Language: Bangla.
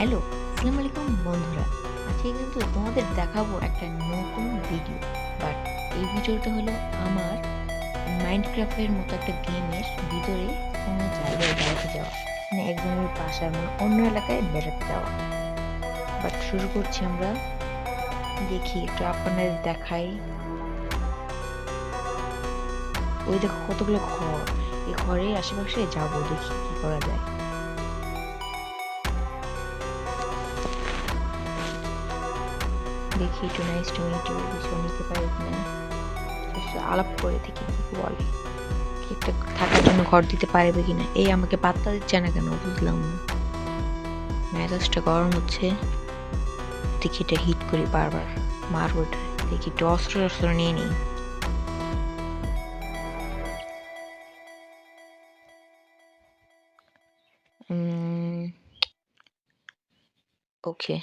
হ্যালো, আসসালামু আলাইকুম বন্ধুরা। আজকে কিন্তু তোমাদের দেখাবো একটা নতুন ভিডিও। বাট এই ভিডিওটা হলো আমার মাইনক্রাফটের মতো একটা গেমের ভিতরে কোনো জায়গায় বেড়াতে যাওয়া, মানে একজনের বাসার মানে অন্য এলাকায় বেড়াতে যাওয়া। বাট শুরু করছি আমরা। দেখি একটু আপনাদের দেখাই। ওই দেখো কতগুলো ঘর, এই ঘরের আশেপাশে যাবো, দেখি কি করা যায়। দেখি একটু নাইস টু মিট ইউ কিছু নিতে পারি কিনা, আলাপ করে দেখি কি বলে, কি একটা থাকার জন্য ঘর দিতে পারবে কিনা। এই আমাকে পাত্তা দিচ্ছে না কেন বুঝলাম না। মেজাজটা গরম হচ্ছে। দেখি এটা হিট করি বারবার, মারবো এটা। দেখি একটু অস্ত্র শস্ত্র নিয়ে নিই। ওকে,